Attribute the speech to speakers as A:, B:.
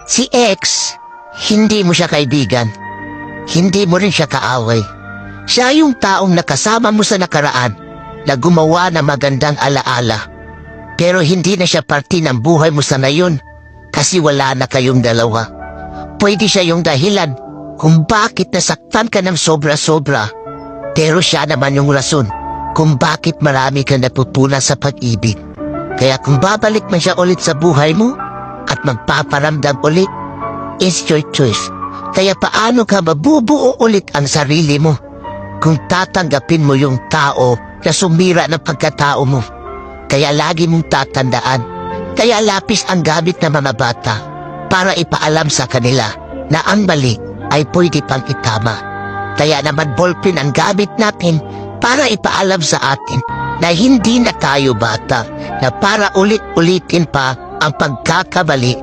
A: Si X, hindi mo siya kaibigan. Hindi mo rin siya kaaway. Siya yung taong nakasama mo sa nakaraan na gumawa ng magandang alaala. Pero hindi na siya parte ng buhay mo sa ngayon kasi wala na kayong dalawa. Pwede siya yung dahilan kung bakit nasaktan ka ng sobra-sobra. Pero siya naman yung rason kung bakit marami ka natutunan sa pag-ibig. Kaya kung babalik man siya ulit sa buhay mo at magpaparamdam ulit, it's your choice. Kaya paano ka mabubuo ulit ang sarili mo kung tatanggapin mo yung tao na sumira ng pagkatao mo? Kaya lagi mong tatandaan, kaya lapis ang gamit ng mga bata para ipaalam sa kanila na ang mali ay pwede pang itama. Kaya naman ballpen ang gamit natin para ipaalam sa atin na hindi na tayo bata, na para ulit-ulitin pa ang pagkakamali